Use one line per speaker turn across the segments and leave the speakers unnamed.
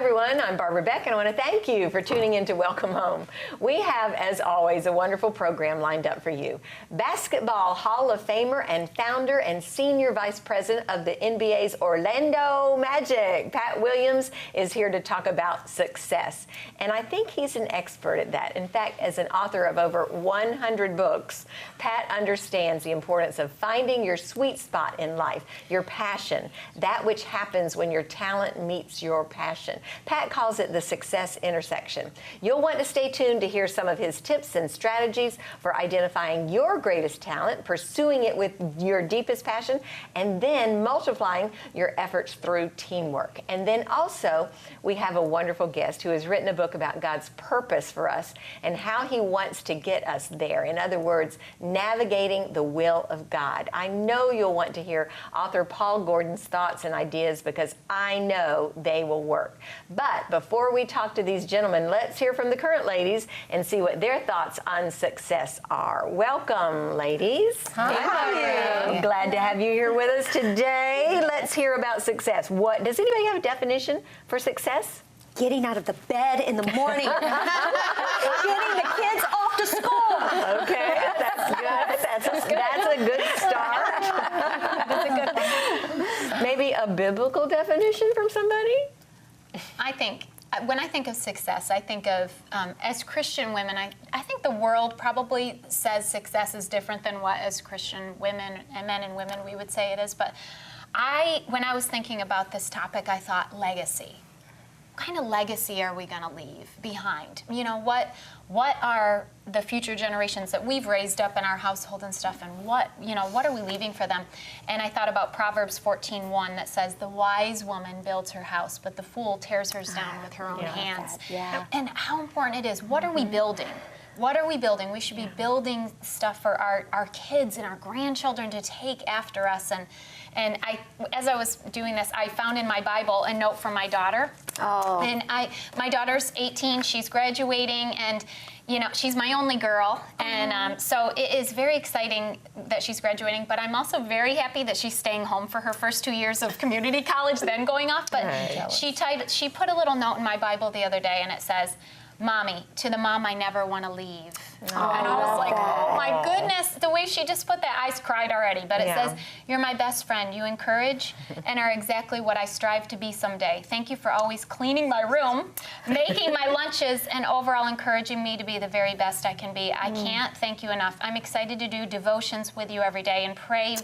everyone, I'm Barbara Beck, and I want to thank you for tuning in to Welcome Home. We have, as always, a wonderful program lined up for you. Basketball Hall of Famer and founder and senior vice president of the NBA's Orlando Magic, Pat Williams, is here to talk about success. And I think he's an expert at that. In fact, as an author of over 100 books, Pat understands the importance of finding your sweet spot in life, your passion, that which happens when your talent meets your passion. Pat calls it the success intersection. You'll want to stay tuned to hear some of his tips and strategies for identifying your greatest talent, pursuing it with your deepest passion, and then multiplying your efforts through teamwork. And then also, we have a wonderful guest who has written a book about God's purpose for us and how he wants to get us there. In other words, navigating the will of God. I know you'll want to hear author Paul Gordon's thoughts and ideas because I know they will work. But before we talk to these gentlemen, let's hear from the current ladies and see what their thoughts on success are. Welcome, ladies.
Hi.
I'm glad to have you here with us today. Let's hear about success. What does anybody have a definition for success?
Getting out of the bed in the morning. Getting the kids off to school.
Okay, that's good. That's a good start.
That's a good thing.
Maybe a biblical definition from somebody?
I think, when I think of success, I think of, as Christian women, I think the world probably says success is different than what as Christian women and men and women we would say it is. But when I was thinking about this topic, I thought legacy. What kind of legacy are we going to leave behind? You know, what are the future generations that we've raised up in our household and stuff, and what are we leaving for them? And I thought about Proverbs 14:1 that says, "The wise woman builds her house, but the fool tears hers down with her own hands."
Yeah.
And how important it is. What are we building? What are we building? We should be building stuff for our kids and our grandchildren to take after us. And as I was doing this, I found in my Bible a note from my daughter.
Oh.
And my daughter's 18, she's graduating, and she's my only girl. And so it is very exciting that she's graduating, but I'm also very happy that she's staying home for her first 2 years of community college, then going off. But she put a little note in my Bible the other day, and it says, "Mommy, to the mom I never want to leave." And I was like, oh my goodness, the way she just put that, eyes cried already. But it says, "You're my best friend. You encourage and are exactly what I strive to be someday. Thank you for always cleaning my room, making my lunches, and overall encouraging me to be the very best I can be. I can't thank you enough. I'm excited to do devotions with you every day and pray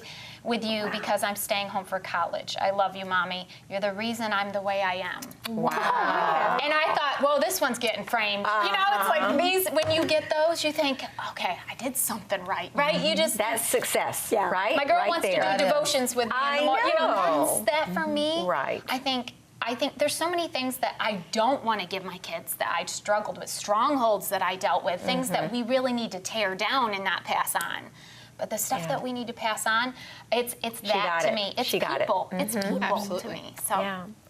with you because I'm staying home for college. I love you, Mommy. You're the reason I'm the way I am."
Wow.
And I thought, well, this one's getting framed. It's like these, when you get those, you think, okay, I did something right? You just...
That's success, right?
My girl
right
wants
there.
to do devotions with me in the morning. That's that for me.
Right.
I think there's so many things that I don't want to give my kids that I struggled with, strongholds that I dealt with, things that we really need to tear down and not pass on. But the stuff that we need to pass on, it's that to me. It's people. It's people to me. So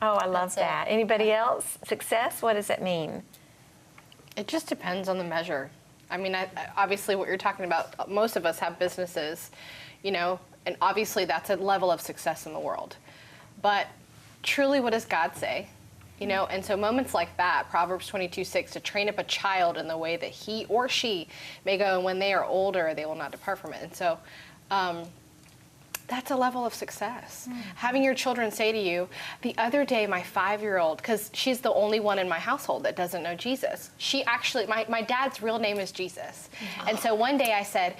Oh, I love that. Anybody else? Success? What does it mean?
It just depends on the measure. I mean, obviously what you're talking about, most of us have businesses, and obviously that's a level of success in the world. But truly, what does God say? And so moments like that, Proverbs 22:6, to train up a child in the way that he or she may go, and when they are older, they will not depart from it. And so that's a level of success. Having your children say to you, the other day, my 5-year-old, because she's the only one in my household that doesn't know Jesus. She actually, my dad's real name is Jesus. And so one day I said,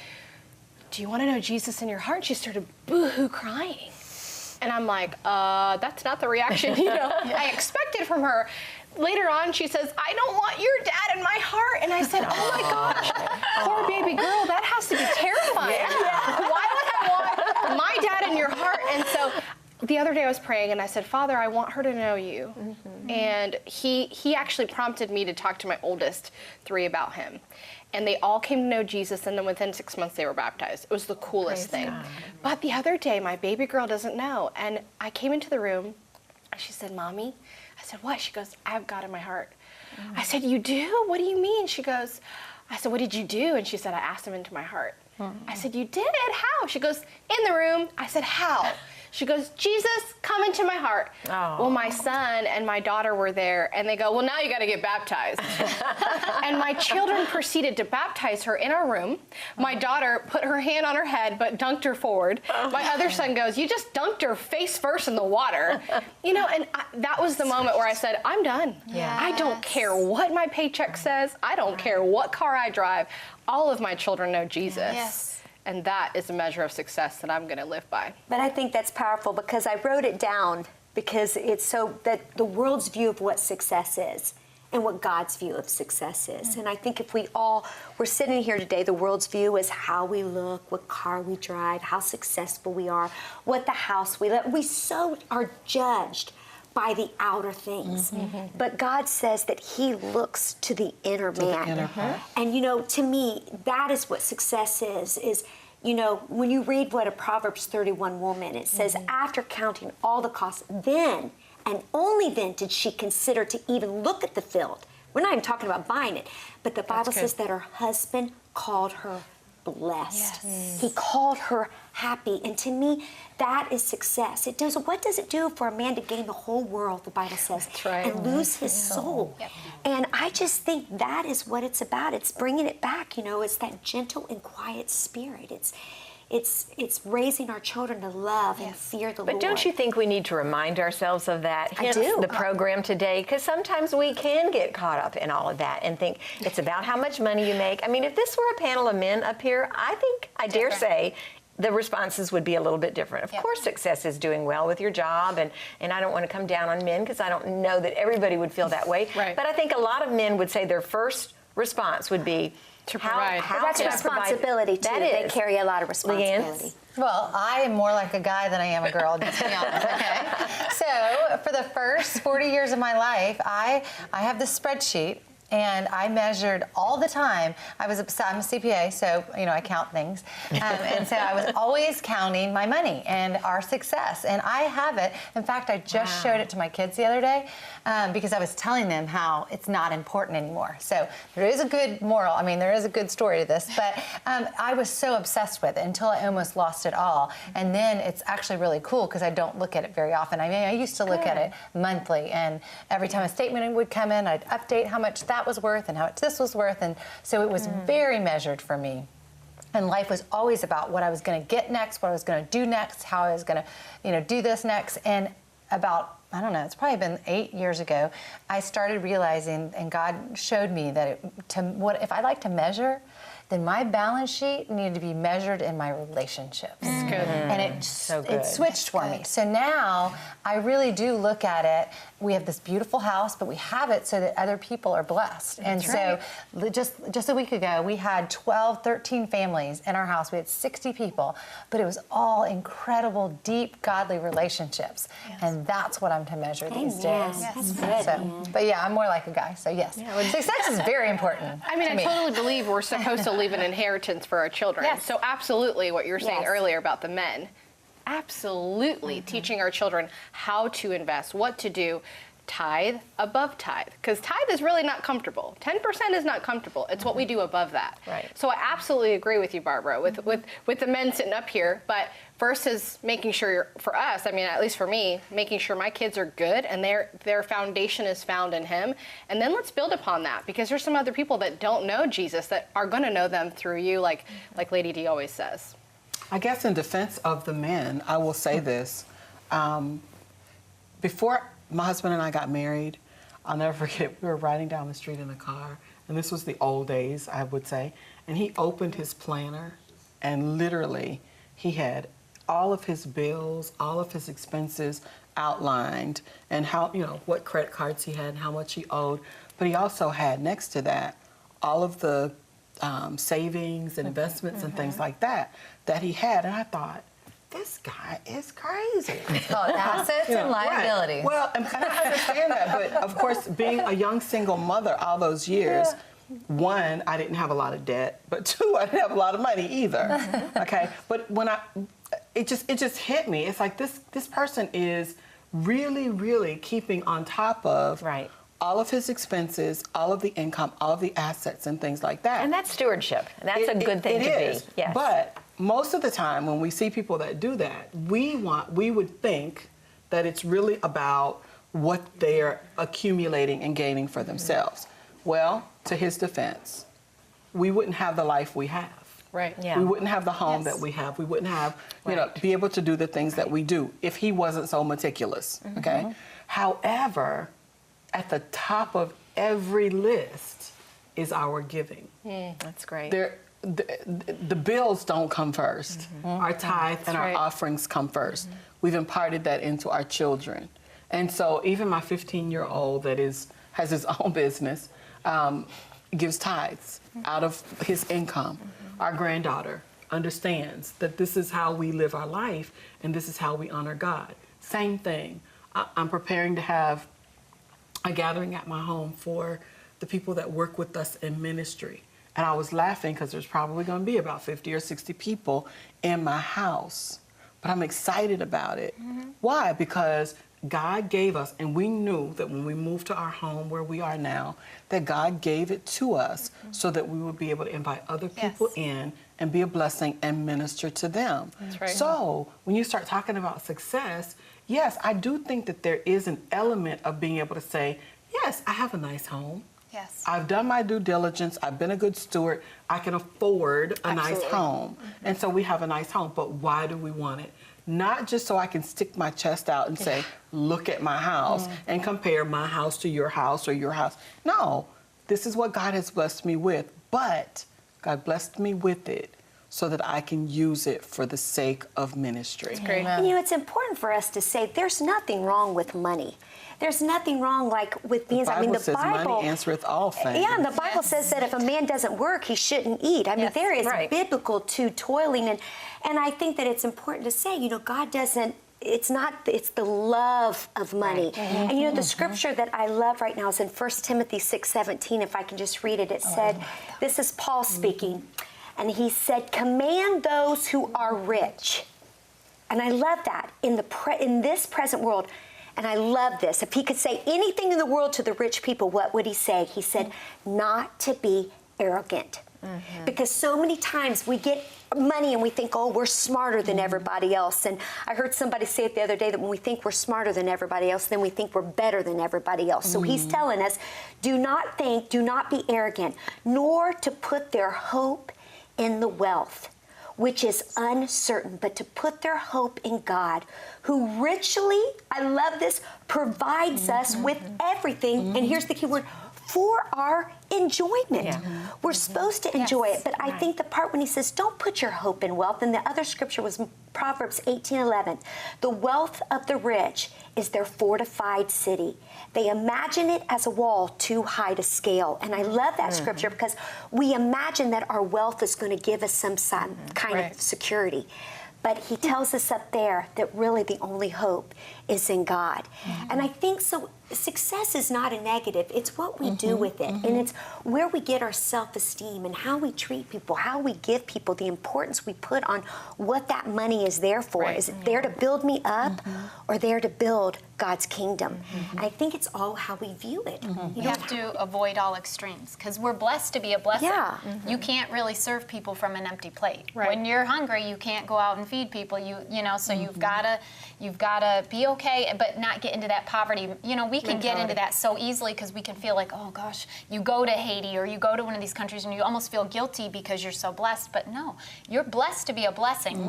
"Do you want to know Jesus in your heart?" And she started boo-hoo crying. And I'm like, that's not the reaction, I expected from her. Later on, she says, "I don't want your dad in my heart." And I said, oh my gosh, poor baby girl, that has to be terrifying. Why would I want my dad in your heart? And so the other day I was praying and I said, "Father, I want her to know you." And he actually prompted me to talk to my oldest 3 about him. And they all came to know Jesus, and then within 6 months they were baptized. It was the coolest thing. God. But the other day, my baby girl doesn't know. And I came into the room, and she said, "Mommy." I said, "What?" She goes, "I have God in my heart." I said, "You do? What do you mean?" She goes, I said, "What did you do?" And she said, "I asked him into my heart." I said, "You did? How?" She goes, "In the room." I said, "How?" She goes, Jesus, come into my heart.
Oh.
Well, my son and my daughter were there, and they go, well, now you got to get baptized. And my children proceeded to baptize her in our room. My daughter put her hand on her head, but dunked her forward. My other son goes, you just dunked her face first in the water. You know, and that was the moment where I said, I'm done.
Yeah.
I don't care what my paycheck says. I don't care what car I drive. All of my children know Jesus.
Yes.
And that is a measure of success that I'm going to live by.
But I think that's powerful because I wrote it down because it's so that the world's view of what success is and what God's view of success is. And I think if we're sitting here today, the world's view is how we look, what car we drive, how successful we are, what the house we live. We so are judged by the outer things. But God says that He looks to the inner man. And you know, to me, that is what success is, you know, when you read what a Proverbs 31 woman, it says, after counting all the costs, then and only then did she consider to even look at the field. We're not even talking about buying it. But the Bible says that her husband called her blessed.
Yes.
He called her happy. And to me, that is success. What does it do for a man to gain the whole world, the Bible says,
That's right.
and lose his soul?
Yep.
And I just think that is what it's about. It's bringing it back, you know, it's that gentle and quiet spirit. It's raising our children to love and fear the Lord.
But don't you think we need to remind ourselves of that?
I
Hence
do.
the program today, because sometimes we can get caught up in all of that and think it's about how much money you make. I mean, if this were a panel of men up here, I dare say, the responses would be a little bit different. Of course, success is doing well with your job, and I don't want to come down on men because I don't know that everybody would feel that way.
Right.
But I think a lot of men would say their first response would be
To provide.
But that's
can I provide-
responsibility, too.
That
They
is.
carry a lot of responsibility.
Well, I am more like a guy than I am a girl, just to be honest, okay? So for the first 40 years of my life, I have this spreadsheet, and I measured all the time. I'm a CPA, so, you know, I count things. And so I was always counting my money and our success. And I have it. In fact, I just showed it to my kids the other day because I was telling them how it's not important anymore. So there is a good moral. I mean, there is a good story to this. But I was so obsessed with it until I almost lost it all. And then it's actually really cool because I don't look at it very often. I mean, I used to look at it monthly. And every time a statement would come in, I'd update how much that was worth and how much this was worth, and so it was very measured for me. And life was always about what I was going to get next, what I was going to do next, how I was going to, you know, do this next. And about, I don't know, it's probably been 8 years ago, I started realizing, and God showed me that if I like to measure, then my balance sheet needed to be measured in my relationships.
That's good.
And it
good.
switched for me. So now I really do look at it. We have this beautiful house, but we have it so that other people are blessed. And so just a week ago, we had 12, 13 families in our house. We had 60 people, but it was all incredible, deep, godly relationships. And that's what I'm to measure these
Amen.
days.
That's good.
So, but yeah, I'm more like a guy, so yes. Success is very important.
I mean,
to
I
me.
totally believe we're supposed to leave an inheritance for our children.
Yes.
So absolutely what you were saying
Yes.
earlier about the men. Absolutely teaching our children how to invest, what to do, tithe above tithe. Because tithe is really not comfortable. 10% is not comfortable. It's what we do above that.
Right.
So I absolutely agree with you, Barbara, with the men sitting up here. But first is making sure for us, I mean, at least for me, making sure my kids are good and their foundation is found in Him. And then let's build upon that, because there's some other people that don't know Jesus that are going to know them through you, like Lady D always says.
I guess in defense of the men, I will say this. Before my husband and I got married, I'll never forget, we were riding down the street in a car, and this was the old days, I would say, and he opened his planner, and literally he had all of his bills, all of his expenses outlined, and how, you know, what credit cards he had and how much he owed. But he also had next to that all of the savings and investments and things like that he had. And I thought, this guy is crazy.
It's called assets and liabilities.
Right. Well, and I understand that, but of course, being a young single mother all those years, one, I didn't have a lot of debt, but two, I didn't have a lot of money either. Okay, but when it just hit me. It's like this person is really, really keeping on top of
Right.
all of his expenses, all of the income, all of the assets and things like that.
And that's stewardship. And that's a good thing
it
to
is.
be. Yes.
But most of the time when we see people that do that, we would think that it's really about what they're accumulating and gaining for themselves. Well, to his defense, we wouldn't have the life we have.
Right.
Yeah.
We wouldn't have the home
Yes.
that we have. We wouldn't have,
Right.
be able to do the things that we do if he wasn't so meticulous. Okay. However, at the top of every list is our giving.
That's great.
The bills don't come 1st. Our tithe and our
right.
offerings come 1st. We've imparted that into our children. And so even my 15-year-old that has his own business gives tithes out of his income. Our granddaughter understands that this is how we live our life and this is how we honor God. Same thing. I'm preparing to have a gathering at my home for the people that work with us in ministry. And I was laughing because there's probably going to be about 50 or 60 people in my house. But I'm excited about it. Why? Because God gave us, and we knew that when we moved to our home where we are now, that God gave it to us so that we would be able to invite other people in and be a blessing and minister to them.
That's right.
So when you start talking about success, yes, I do think that there is an element of being able to say, yes, I have a nice home.
Yes.
I've done my due diligence. I've been a good steward. I can afford a nice home. And so we have a nice home. But why do we want it? Not just so I can stick my chest out and say, look at my house and compare my house to your house or your house. No, this is what God has blessed me with. But God blessed me with it so that I can use it for the sake of ministry.
Great.
And it's important for us to say there's nothing wrong with money. There's nothing wrong with means.
The Bible says money answereth all things.
Yeah, and the Bible says that if a man doesn't work, he shouldn't eat. I mean, there is biblical to toiling, and I think that it's important to say, God doesn't. It's the love of money. And the scripture that I love right now is in 1 Timothy 6:17. If I can just read it, it said, this is Paul speaking, and he said, "Command those who are rich." And I love that in this present world. And I love this. If he could say anything in the world to the rich people, what would he say? He said, not to be arrogant. Because so many times we get money and we think, oh, we're smarter than everybody else. And I heard somebody say it the other day that when we think we're smarter than everybody else, then we think we're better than everybody else. So he's telling us, do not be arrogant, nor to put their hope in the wealth, which is uncertain, but to put their hope in God, who richly, I love this, provides us with everything, and here's the key word, for our enjoyment. We're supposed to enjoy it, but I think the part when he says, don't put your hope in wealth, and the other scripture was Proverbs 18:11. The wealth of the rich is their fortified city. They imagine it as a wall too high to scale. And I love that scripture because we imagine that our wealth is going to give us some kind of security. But he tells us up there that really the only hope is in God. And I think so. Success is not a negative. It's what we do with it. And it's where we get our self-esteem and how we treat people, how we give people, the importance we put on what that money is there for. Is it there to build me up or there to build God's kingdom? And I think it's all how we view it.
You have to avoid all extremes because we're blessed to be a blessing.
Yeah.
You can't really serve people from an empty plate.
Right.
When you're hungry, you can't go out and feed people. So you've gotta be okay, but not get into that poverty. We can get into that so easily because we can feel like, oh gosh, you go to Haiti or you go to one of these countries and you almost feel guilty because you're so blessed. But no, you're blessed to be a blessing.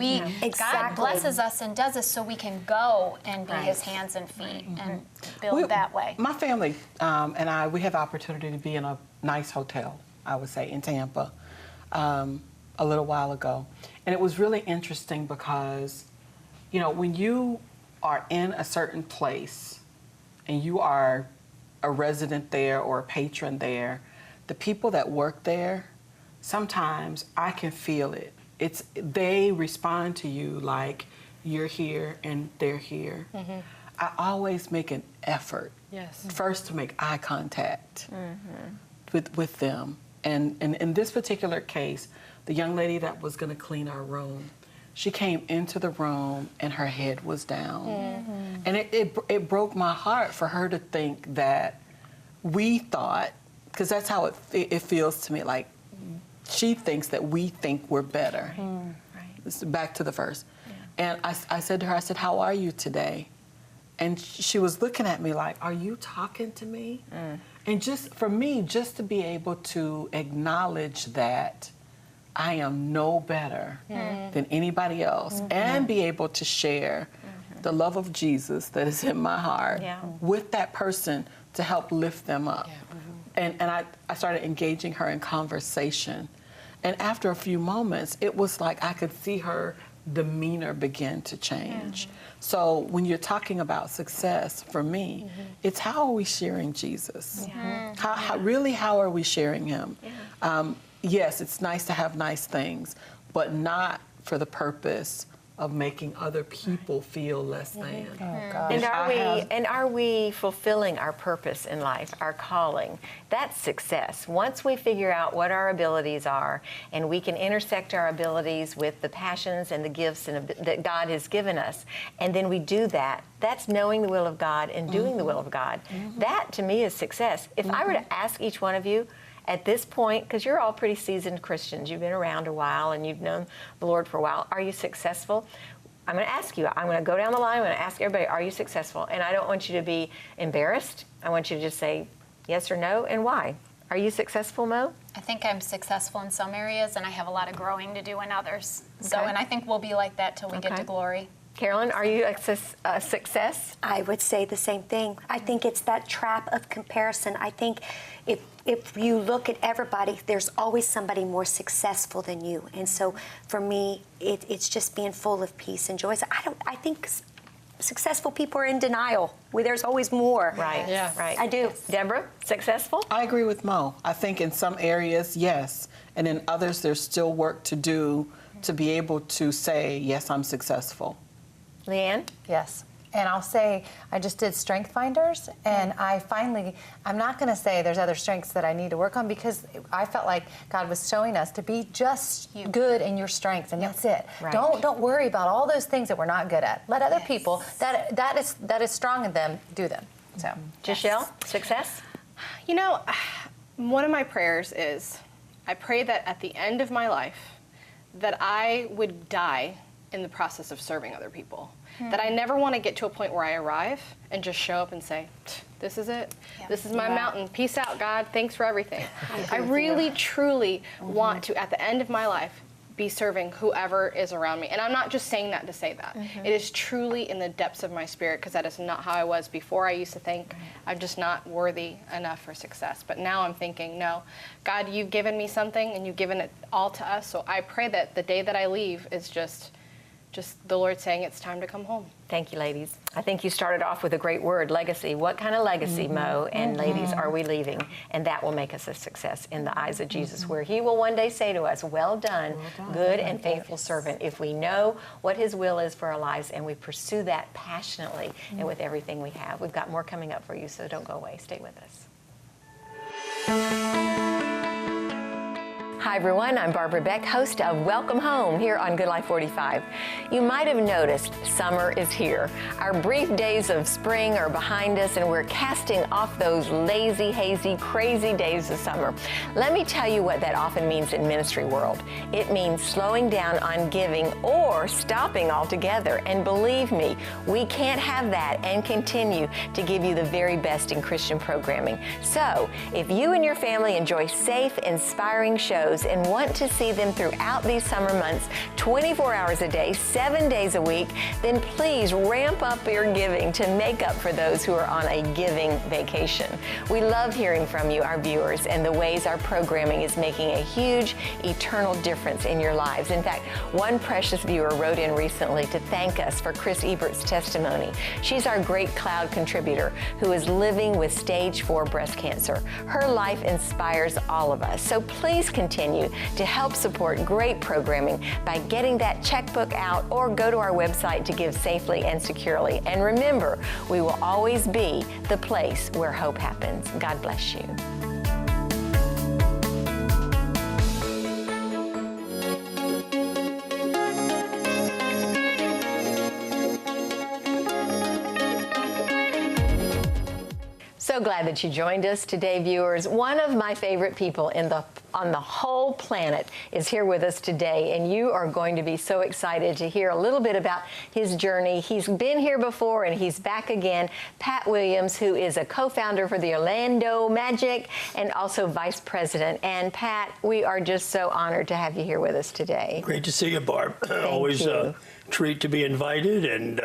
God blesses us and does this so we can go and be His hands and feet and build that way.
My family and I, we have the opportunity to be in a nice hotel, I would say, in Tampa a little while ago. And it was really interesting because, when you are in a certain place and you are a resident there or a patron there, the people that work there, sometimes I can feel it. They respond to you like you're here and they're here. I always make an effort first to make eye contact with them. And in this particular case, the young lady that was going to clean our room, she came into the room and her head was down. And it broke my heart for her to think that we thought, because that's how it feels to me, like she thinks that we think we're better back to the first. And I said to her, I said, how are you today? And she was looking at me like, are you talking to me? And just for me, just to be able to acknowledge that I am no better than anybody else and be able to share the love of Jesus that is in my heart with that person to help lift them up. And I started engaging her in conversation. And after a few moments, it was like I could see her demeanor begin to change. So when you're talking about success, for me, it's how are we sharing Jesus? How are we sharing him? Yes, it's nice to have nice things, but not for the purpose of making other people feel less than.
Oh, God.
And are we fulfilling our purpose in life, our calling? That's success. Once we figure out what our abilities are and we can intersect our abilities with the passions and the gifts that God has given us, and then we do that, that's knowing the will of God and doing the will of God. That, to me, is success. If I were to ask each one of you, at this point, because you're all pretty seasoned Christians, you've been around a while and you've known the Lord for a while, are you successful? I'm going to ask you, I'm going to go down the line, I'm going to ask everybody, are you successful? And I don't want you to be embarrassed. I want you to just say yes or no, and why. Are you successful, Mo?
I think I'm successful in some areas, and I have a lot of growing to do in others. So,
Okay.
and I think we'll be like that till we get
Okay.
to glory.
Carolyn, are you a success?
I would say the same thing. I think it's that trap of comparison. I think if you look at everybody, there's always somebody more successful than you. And so for me, it's just being full of peace and joy. So I think successful people are in denial. There's always more.
Right,
Yeah.
right.
I do.
Deborah, successful?
I agree with Mo. I think in some areas, yes, and in others, there's still work to do to be able to say, yes, I'm successful.
Leanne?
Yes. And I'll say, I just did Strength Finders, and I'm not going to say there's other strengths that I need to work on, because I felt like God was showing us to be just good in your strengths, and that's it.
Right.
Don't worry about all those things that we're not good at. Let other people that is strong in them do them. So,
Giselle, success?
You know, one of my prayers is, I pray that at the end of my life, that I would die in the process of serving other people. That I never want to get to a point where I arrive and just show up and say, this is it. This is my mountain. Peace out, God. Thanks for everything. I really, truly want to, at the end of my life, be serving whoever is around me. And I'm not just saying that to say that. It is truly in the depths of my spirit, because that is not how I was before. I used to think I'm just not worthy enough for success. But now I'm thinking, no, God, you've given me something and you've given it all to us. So I pray that the day that I leave is just the Lord saying it's time to come home.
Thank you, ladies. I think you started off with a great word, legacy. What kind of legacy, Mo and ladies, are we leaving? And that will make us a success in the eyes of Jesus, where he will one day say to us, well done, good and faithful servant, if we know what his will is for our lives and we pursue that passionately and with everything we have. We've got more coming up for you, so don't go away. Stay with us. Hi everyone, I'm Barbara Beck, host of Welcome Home here on Good Life 45. You might have noticed summer is here. Our brief days of spring are behind us and we're casting off those lazy, hazy, crazy days of summer. Let me tell you what that often means in ministry world. It means slowing down on giving or stopping altogether. And believe me, we can't have that and continue to give you the very best in Christian programming. So if you and your family enjoy safe, inspiring shows and want to see them throughout these summer months, 24 hours a day, 7 days a week, then please ramp up your giving to make up for those who are on a giving vacation. We love hearing from you, our viewers, and the ways our programming is making a huge, eternal difference in your lives. In fact, one precious viewer wrote in recently to thank us for Chris Ebert's testimony. She's our Great Cloud contributor who is living with stage 4 breast cancer. Her life inspires all of us. So please continue to help support great programming by getting that checkbook out or go to our website to give safely and securely. And remember, we will always be the place where hope happens. God bless you. So glad that you joined us today, viewers. One of my favorite people on the whole planet is here with us today, and you are going to be so excited to hear a little bit about his journey. He's been here before, and he's back again. Pat Williams, who is a co-founder for the Orlando Magic and also vice president. And Pat, we are just so honored to have you here with us today.
Great to see you, Barb. Always
you.
a treat to be invited, and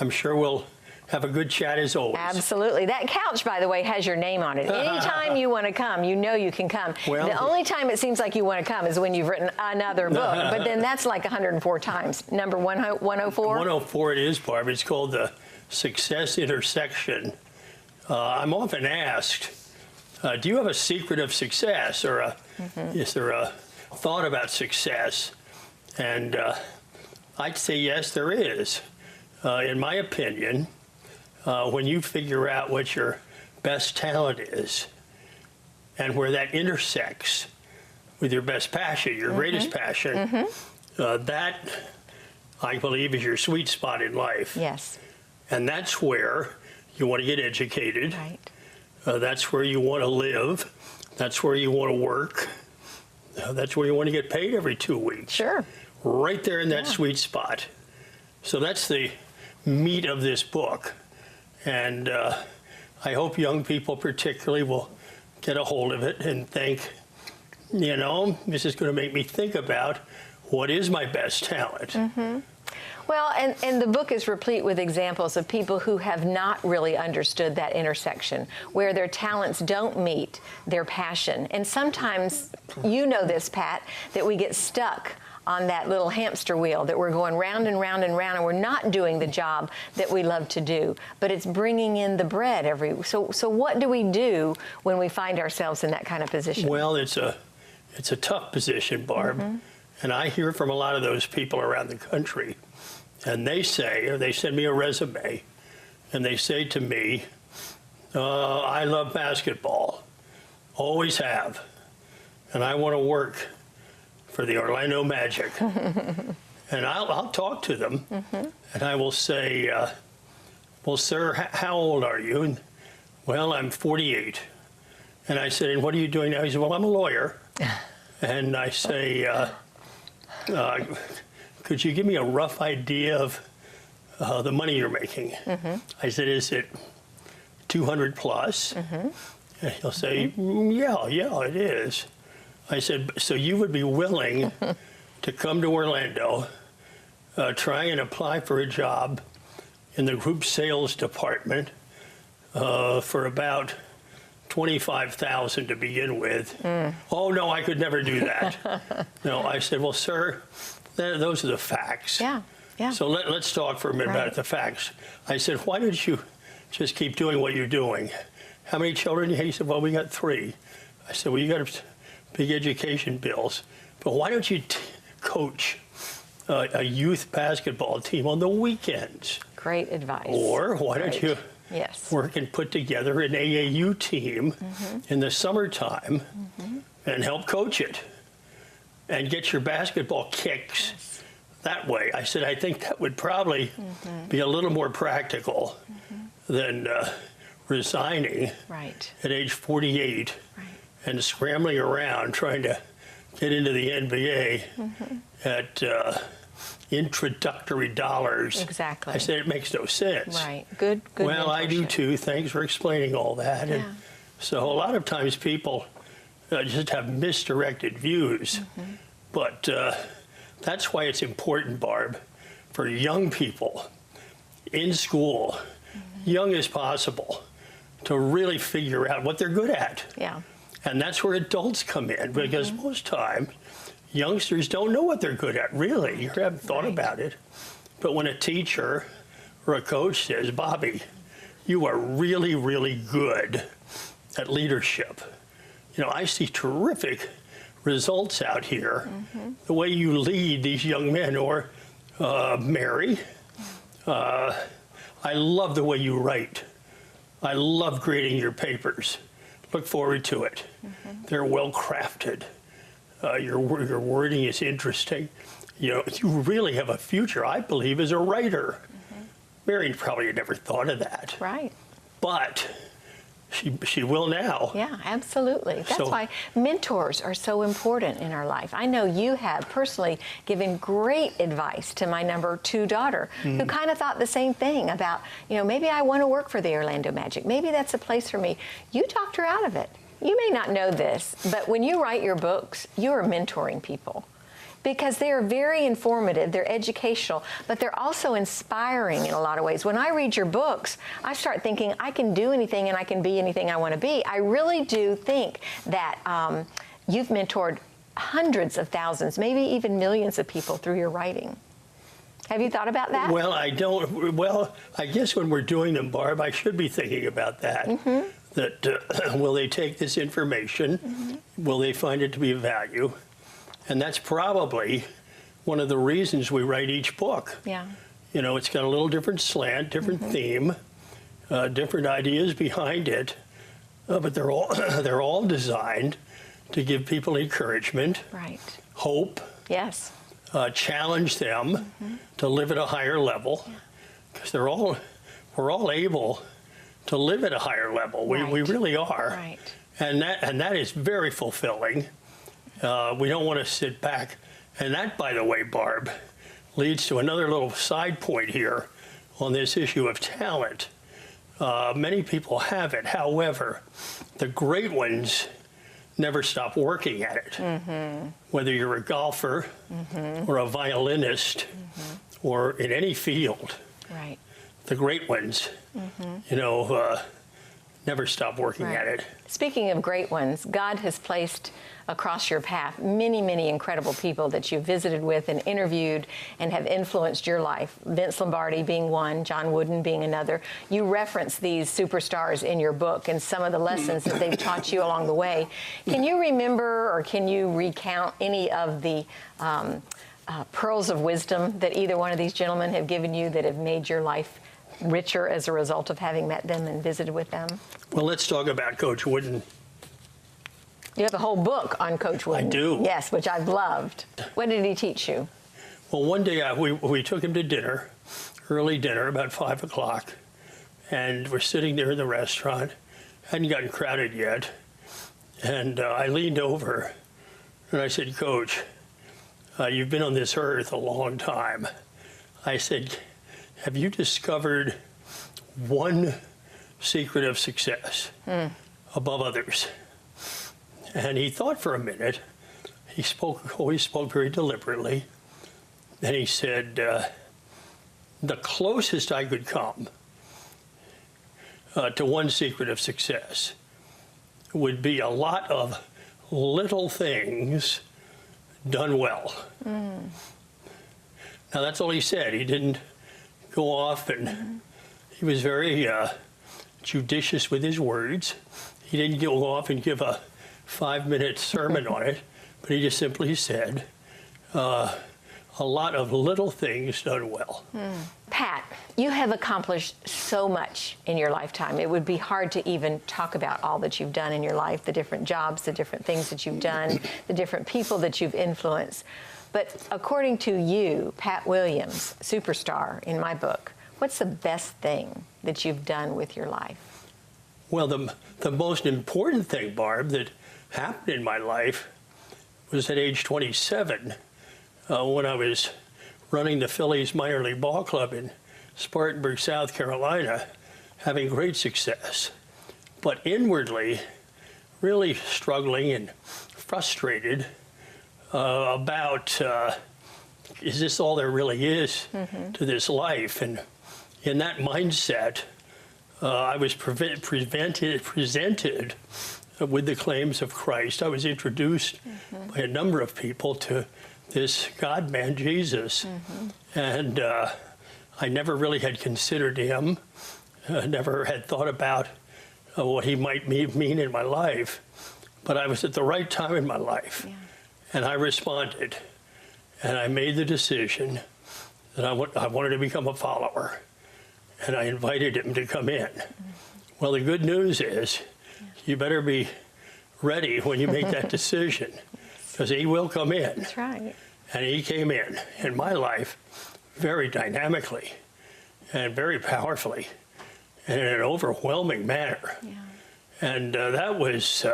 I'm sure we'll have a good chat as always.
Absolutely. That couch, by the way, has your name on it. Anytime you want to come, you know you can come.
Well,
the only time it seems like you want to come is when you've written another book, but then that's like 104 times. Number 104?
104 it is, Barb. It's called the Success Intersection. I'm often asked, do you have a secret of success, or is there a thought about success? And I'd say yes, there is. In my opinion, when you figure out what your best talent is and where that intersects with your best passion, your greatest passion, that, I believe, is your sweet spot in life.
Yes.
And that's where you want to get educated.
Right.
That's where you want to live. That's where you want to work. That's where you want to get paid every 2 weeks.
Sure.
Right there in that sweet spot. So that's the meat of this book. And I hope young people particularly will get a hold of it and think, you know, this is going to make me think about what is my best talent.
Well, and the book is replete with examples of people who have not really understood that intersection, where their talents don't meet their passion. And sometimes, you know this, Pat, that we get stuck on that little hamster wheel, that we're going round and round and round, and we're not doing the job that we love to do, but it's bringing in the bread so what do we do when we find ourselves in that kind of position?
Well, it's a tough position, Barb. And I hear from a lot of those people around the country, and they say, or they send me a resume, and they say to me, I love basketball, always have, and I want to work for the Orlando Magic. And I'll talk to them, and I will say, well, sir, how old are you? And, well, I'm 48. And I said, and what are you doing now? He said, well, I'm a lawyer. And I say, could you give me a rough idea of the money you're making? I said, is it 200 plus? And he'll say, yeah, it is. I said, so you would be willing to come to Orlando, try and apply for a job in the group sales department for about $25,000 to begin with. Oh, no, I could never do that. No, I said, well, sir, those are the facts.
Yeah.
So let's talk for a minute about the facts. I said, why don't you just keep doing what you're doing? How many children do you have? He said, well, we got 3. I said, well, you got big education bills, but why don't you coach a youth basketball team on the weekends?
Great advice.
Or why don't you work and put together an AAU team in the summertime and help coach it and get your basketball kicks that way? I said, I think that would probably be a little more practical than resigning at age 48 and scrambling around trying to get into the NBA at introductory dollars.
Exactly.
I said, it makes no sense.
Right. Good.
Well, I do
mentorship.
too. Thanks for explaining all that.
Yeah.
And so a lot of times people just have misdirected views. But that's why it's important, Barb, for young people in school, young as possible, to really figure out what they're good at.
Yeah.
And that's where adults come in, because most times youngsters don't know what they're good at, really. You haven't thought about it. But when a teacher or a coach says, Bobby, you are really, really good at leadership. You know, I see terrific results out here. The way you lead these young men, or Mary, I love the way you write. I love grading your papers. Look forward to it. They're well crafted. Your wording is interesting. You know, you really have a future, I believe, as a writer. Mary probably had never thought of that.
Right.
But she will now.
Yeah, absolutely. That's
So-
why mentors are so important in our life. I know you have personally given great advice to my number 2 daughter, who kind of thought the same thing about, maybe I want to work for the Orlando Magic. Maybe that's a place for me. You talked her out of it. You may not know this, but when you write your books, you are mentoring people, because they are very informative, they're educational, but they're also inspiring in a lot of ways. When I read your books, I start thinking I can do anything and I can be anything I want to be. I really do think that you've mentored hundreds of thousands, maybe even millions of people through your writing. Have you thought about that?
Well, I don't. Well, I guess when we're doing them, Barb, I should be thinking about that. That will they take this information? Will they find it to be of value? And that's probably one of the reasons we write each book.
Yeah.
It's got a little different slant, different theme, different ideas behind it, but they're all designed to give people encouragement,
Right.
hope,
Yes.
challenge them to live at a higher level, because we're all able to live at a higher level. We
Right.
really are.
Right.
And that is very fulfilling. We don't want to sit back. And that, by the way, Barb, leads to another little side point here on this issue of talent. Many people have it. However, the great ones never stop working at it. Whether you're a golfer or a violinist or in any field,
Right.
the great ones, never stop working at it.
Speaking of great ones, God has placed across your path many, many incredible people that you've visited with and interviewed and have influenced your life. Vince Lombardi being one, John Wooden being another. You reference these superstars in your book and some of the lessons that they've taught you along the way. Can you remember or can you recount any of the pearls of wisdom that either one of these gentlemen have given you that have made your life richer as a result of having met them and visited with them?
Well, let's talk about Coach Wooden.
You have a whole book on Coach Wooden.
I do.
Yes, which I've loved. What did he teach you?
Well, one day we took him to dinner, early dinner, about 5 o'clock, and we're sitting there in the restaurant. Hadn't gotten crowded yet, and I leaned over and I said, "Coach, you've been on this earth a long time." I said, "Have you discovered one secret of success above others?" And he thought for a minute. He always spoke very deliberately. And he said, the closest I could come to one secret of success would be a lot of little things done well. Now, that's all he said. He didn't go off, and he was very judicious with his words. He didn't go off and give a 5-minute sermon on it, but he just simply said, a lot of little things done well.
Pat, you have accomplished so much in your lifetime. It would be hard to even talk about all that you've done in your life, the different jobs, the different things that you've done, the different people that you've influenced. But according to you, Pat Williams, superstar in my book, what's the best thing that you've done with your life?
Well, the most important thing, Barb, that happened in my life was at age 27, when I was running the Phillies minor league ball club in Spartanburg, South Carolina, having great success, but inwardly really struggling and frustrated about, is this all there really is to this life? And in that mindset, I was presented with the claims of Christ. I was introduced by a number of people to this God-man, Jesus. And I never really had considered him, never had thought about what he might mean in my life. But I was at the right time in my life. And I responded. And I made the decision that I wanted to become a follower. And I invited him to come in. Well, the good news is you better be ready when you make that decision, because he will come in.
That's right.
And he came in my life very dynamically and very powerfully and in an overwhelming manner. And that was,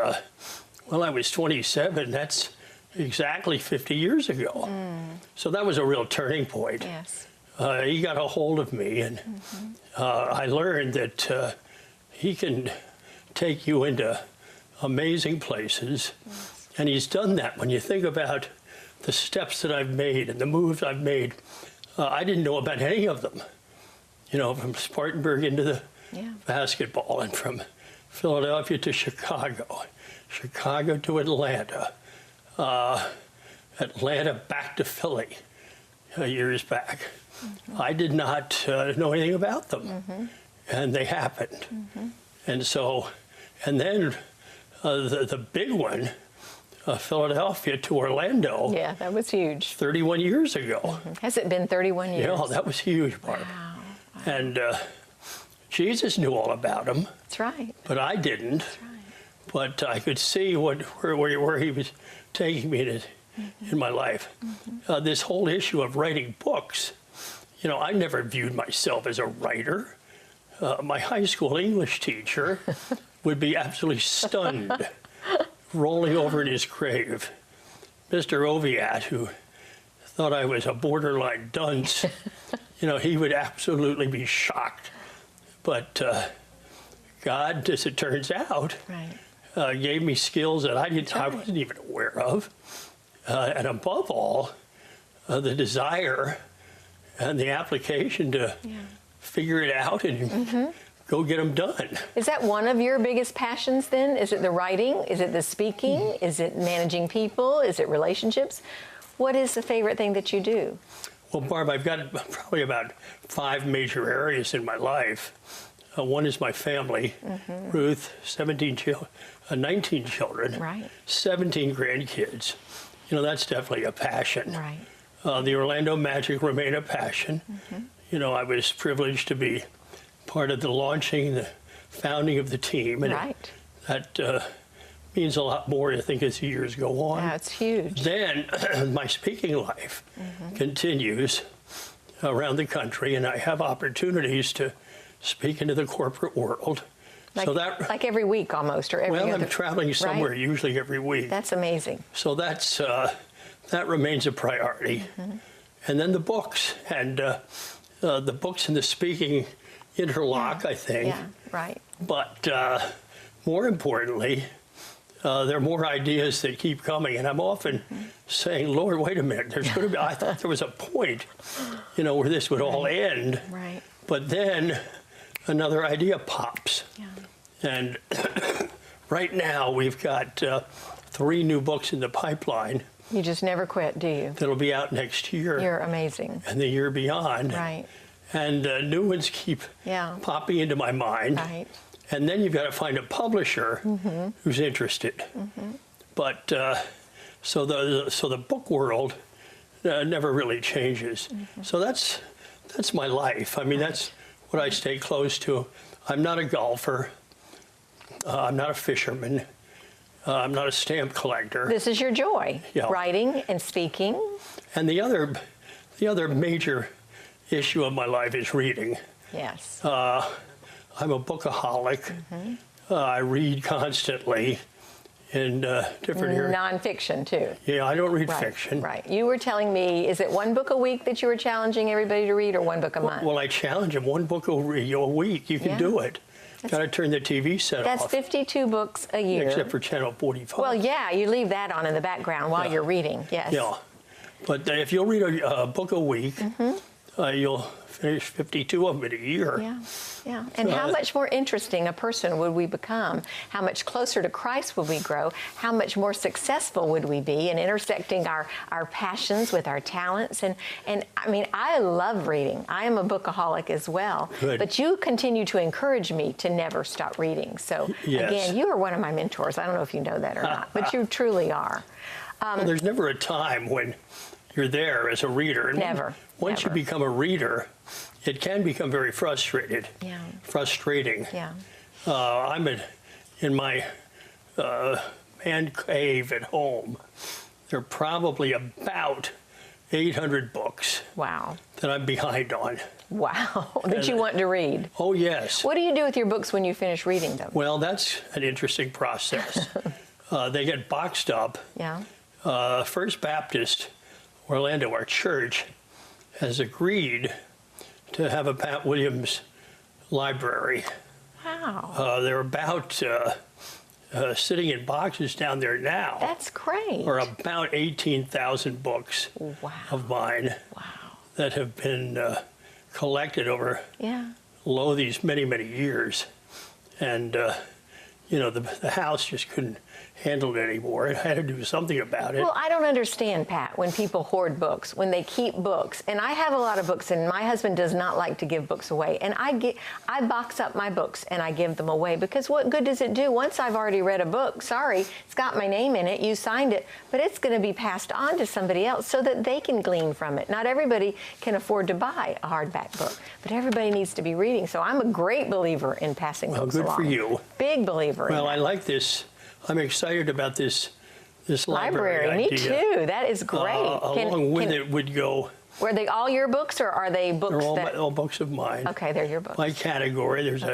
well, I was 27. That's exactly 50 years ago. So that was a real turning point.
Yes.
He got a hold of me, and I learned that he can take you into amazing places. And he's done that. When you think about the steps that I've made and the moves I've made, I didn't know about any of them. You know, from Spartanburg into the basketball, and from Philadelphia to Chicago, Chicago to Atlanta, Atlanta back to Philly years back. I did not know anything about them, and they happened. And so, and then the big one, Philadelphia to Orlando.
Yeah, that was huge.
31 years ago.
Has it been 31 years?
Yeah, that was huge, Barb.
Wow.
And Jesus knew all about them,
That's right.
but I didn't. But I could see where he was taking me in my life. This whole issue of writing books, you know, I never viewed myself as a writer. My high school English teacher would be absolutely stunned, rolling over in his grave. Mr. Oviatt, who thought I was a borderline dunce, you know, he would absolutely be shocked. But God, as it turns out, gave me skills that I wasn't even aware of. And above all, the desire and the application to figure it out and go get them done.
Is that one of your biggest passions then? Is it the writing? Is it the speaking? Is it managing people? Is it relationships? What is the favorite thing that you do?
Well, Barb, I've got probably about 5 major areas in my life. One is my family, Ruth, 19 children,
Right.
17 grandkids. You know, that's definitely a passion.
Right.
The Orlando Magic remain a passion. You know, I was privileged to be part of the launching, the founding of the team. And
Right.
that means a lot more, I think, as the years go on.
Yeah, it's huge.
Then my speaking life continues around the country, and I have opportunities to speak into the corporate world.
Like, like every week almost, or every
well,
other.
I'm traveling somewhere
right?
usually every week.
That's amazing.
So that's that remains a priority. And then the books, and the books and the speaking interlock, I think.
Yeah, right.
But more importantly, there are more ideas that keep coming, and I'm often saying, Lord, wait a minute, there's going to be, I thought there was a point, you know, where this would all end.
Right.
But then another idea pops.
Yeah.
And right now we've got 3 new books in the pipeline
You just never quit, do you?
that'll be out next year
You're amazing.
and the year beyond.
Right.
And new ones keep popping into my mind.
Right.
And then you've got to find a publisher who's interested. But so the book world never really changes. So that's my life. I mean, that's what I stay close to. I'm not a golfer. I'm not a fisherman. I'm not a stamp collector.
This is your joy, writing and speaking.
And the other major issue of my life is reading.
Yes.
I'm a bookaholic. I read constantly in different areas.
Nonfiction, too.
Yeah, I don't read
Right,
fiction.
Right. You were telling me, is it 1 book a week that you were challenging everybody to read, or 1 book a month?
Well, I challenge them. 1 book a week. You can do it. Got to turn the TV set
That's
off.
52 books a year.
Except for channel 45.
Well, yeah, you leave that on in the background while you're reading. Yes.
Yeah. But if you'll read a book a week, you'll finish 52 of them in a year.
Yeah, yeah. And how much more interesting a person would we become? How much closer to Christ would we grow? How much more successful would we be in intersecting our passions with our talents? And I mean, I love reading. I am a bookaholic as well.
Good.
But you continue to encourage me to never stop reading. So
Yes.
again, you are one of my mentors. I don't know if you know that or not, but you truly are.
Well, there's never a time when you're there as a reader. And
Never.
Once
Never.
you become a reader, it can become very frustrating.
Yeah.
I'm in my man cave at home. There are probably about 800 books
Wow.
that I'm behind on.
Wow, that you want to read.
Oh, yes.
What do you do with your books when you finish reading them?
Well, that's an interesting process. They get boxed up.
Yeah.
First Baptist Orlando, our church, has agreed to have a Pat Williams library.
Wow.
They're about sitting in boxes down there now.
That's great.
Or about 18,000 books
Wow.
of mine
Wow.
that have been collected over
Yeah.
these many, many years. And, the house just couldn't handle it anymore. It had to do something about it.
Well, I don't understand, Pat, when people hoard books, when they keep books. And I have a lot of books, and my husband does not like to give books away. And I box up my books and I give them away, because what good does it do? Once I've already read a book, sorry, it's got my name in it, you signed it, but it's going to be passed on to somebody else so that they can glean from it. Not everybody can afford to buy a hardback book, but everybody needs to be reading. So I'm a great believer in passing books
good
along.
for you.
Big believer in
Well,
that.
I like this. I'm excited about this
Library, me
idea.
too. That is great.
Along with it would go,
Were they all your books, or are they books
they're
that?
all books of mine.
Okay, they're your books.
By category, there's
Okay.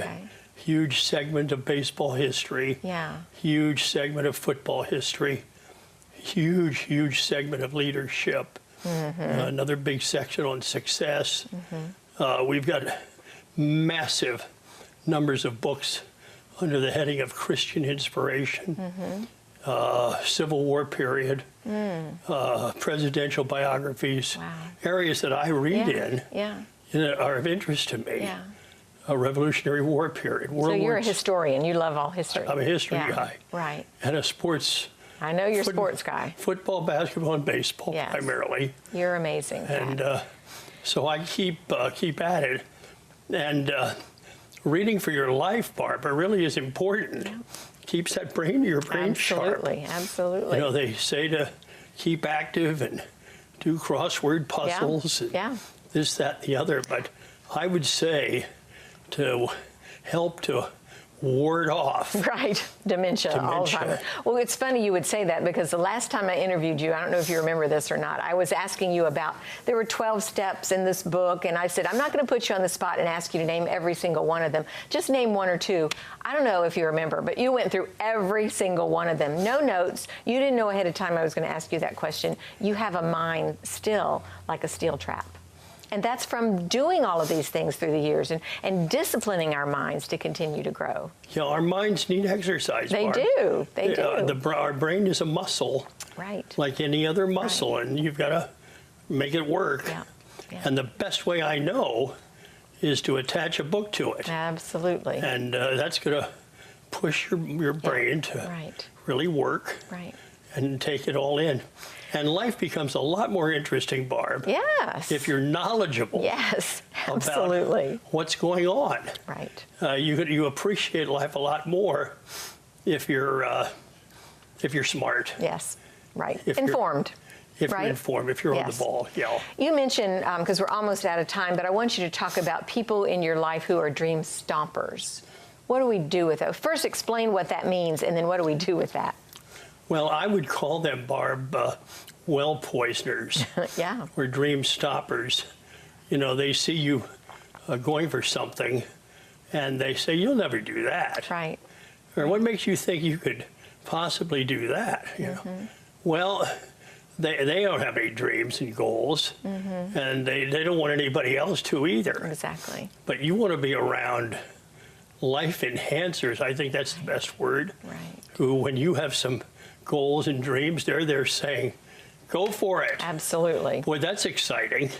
a huge segment of baseball history.
Yeah.
Huge segment of football history. Huge segment of leadership. Another big section on success. We've got massive numbers of books under the heading of Christian inspiration, Civil War period, presidential biographies,
Wow.
areas that I read in
Yeah.
are of interest to me.
Yeah.
A Revolutionary War period,
So
World
you're
War
a historian. You love all history.
I'm a history
Yeah,
guy.
Right.
and a sports,
I know you're a
Foot-
sports guy.
football, basketball, and baseball
Yes.
primarily.
You're amazing, Pat.
And so I keep at it. And reading for your life, Barbara, really is important. Keeps that your brain sharp.
Absolutely. Absolutely.
You know, they say to keep active and do crossword puzzles and
Yeah.
this, that, and the other. But I would say to help to ward off.
Right, dementia,
Dementia.
Alzheimer's. Well, it's funny you would say that, because the last time I interviewed you, I don't know if you remember this or not, I was asking you about, there were 12 steps in this book, and I said, I'm not going to put you on the spot and ask you to name every single one of them. Just name one or two. I don't know if you remember, but you went through every single one of them. No notes. You didn't know ahead of time I was going to ask you that question. You have a mind still like a steel trap. And that's from doing all of these things through the years and disciplining our minds to continue to grow.
You know, our minds need exercise.
They
Barb.
do. They
Yeah,
do.
Our brain is a muscle,
Right.
like any other muscle, and you've got to make it work.
Yeah. Yeah.
And the best way I know is to attach a book to it.
Absolutely.
And that's going to push your brain to
Right.
really work
Right.
and take it all in. And life becomes a lot more interesting, Barb,
Yes.
if you're knowledgeable
Yes.
about
Absolutely.
what's going on.
Right.
You appreciate life a lot more if you're smart,
Yes. Right.
If you're-
Informed.
if
Right?
you're informed, if you're on
Yes.
the ball. Yeah.
You mentioned, because we're almost out of time, but I want you to talk about people in your life who are dream stompers. What do we do with that? First, explain what that means, and then what do we do with that?
Well, I would call them, Barb, well poisoners
Yeah.
or dream stoppers. You know, they see you going for something, and they say, "You'll never do that."
Right.
Or what makes you think you could possibly do that? You know, well, they don't have any dreams and goals, and they don't want anybody else to either.
Exactly.
But you want to be around life enhancers. I think that's the best word.
Right.
Who, when you have some goals and dreams, they're saying, "Go for it."
Absolutely.
Boy, that's exciting.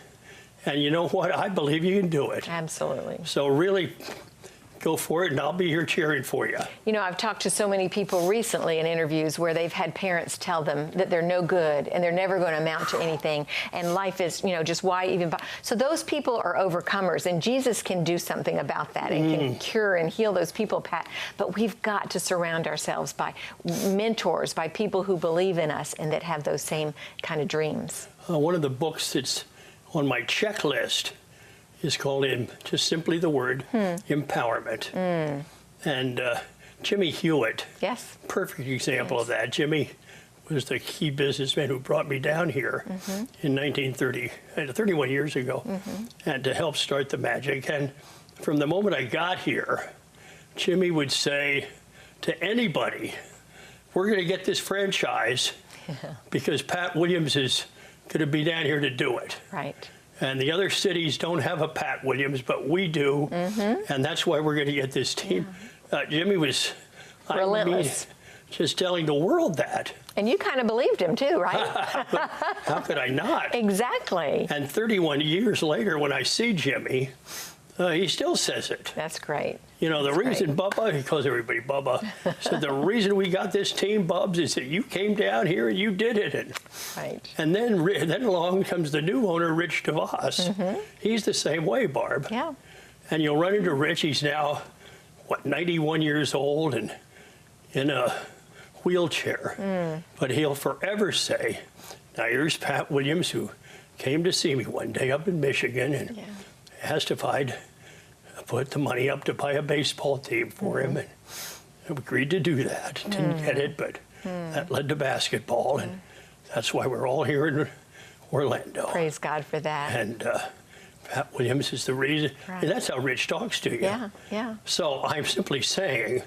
And you know what? I believe you can do it.
Absolutely.
So really, go for it, and I'll be here cheering for you.
You know, I've talked to so many people recently in interviews where they've had parents tell them that they're no good and they're never going to amount to anything, and life is, just why even. So those people are overcomers, and Jesus can do something about that and can cure and heal those people, Pat. But we've got to surround ourselves by mentors, by people who believe in us and that have those same kind of dreams.
One of the books that's on my checklist is called, just simply the word, Empowerment. And Jimmy Hewitt,
Yes.
perfect example of that. Jimmy was the key businessman who brought me down here in 1930, 31 years ago, and to help start the Magic. And from the moment I got here, Jimmy would say to anybody, we're going to get this franchise because Pat Williams is going to be down here to do it.
Right.
And the other cities don't have a Pat Williams, but we do. And that's why we're going to get this team. Jimmy was
Relentless.
Just telling the world that.
And you kind of believed him too, right?
How could I not?
Exactly.
And 31 years later, when I see Jimmy, he still says it.
That's great.
You know, the reason Bubba, he calls everybody Bubba, said the reason we got this team, Bubs, is that you came down here and you did it. And then along comes the new owner, Rich DeVos. He's the same way, Barb.
Yeah.
And you'll run into Rich. He's now, 91 years old and in a wheelchair. But he'll forever say, now here's Pat Williams, who came to see me one day up in Michigan and asked if I'd put the money up to buy a baseball team for him. And I agreed to do that. Didn't get it, but that led to basketball. And that's why we're all here in Orlando.
Praise God for that.
And Pat Williams is the reason. And that's how Rich talks to you.
Yeah, yeah.
So I'm simply saying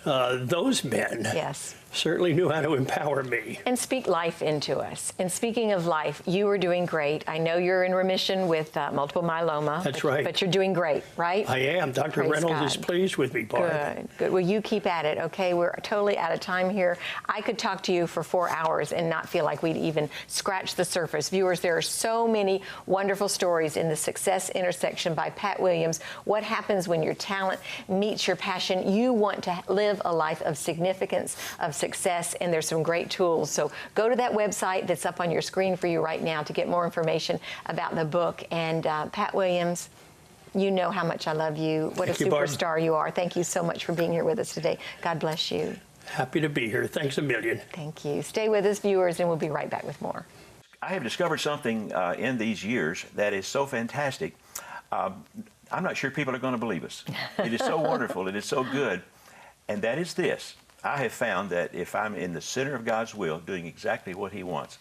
those men certainly knew how to empower me.
And speak life into us. And speaking of life, you are doing great. I know you're in remission with multiple myeloma.
That's right.
But you're doing great, right?
I am. Dr.
Praise
Reynolds
God.
is pleased with me, Barb.
Good, good. Well, you keep at it, okay? We're totally out of time here. I could talk to you for 4 hours and not feel like we'd even scratched the surface. Viewers, there are so many wonderful stories in the Success Intersection by Pat Williams. What happens when your talent meets your passion? You want to live a life of significance, of success, and there's some great tools. So go to that website that's up on your screen for you right now to get more information about the book. And Pat Williams, you know how much I love you. What a superstar you are. Thank you so much for being here with us today. God bless you.
Happy to be here. Thanks a million.
Thank you. Stay with us, viewers, and we'll be right back with more.
I have discovered something in these years that is so fantastic. I'm not sure people are going to believe us. It is so wonderful. It is so good. And that is this. I have found that if I'm in the center of God's will, doing exactly what He wants,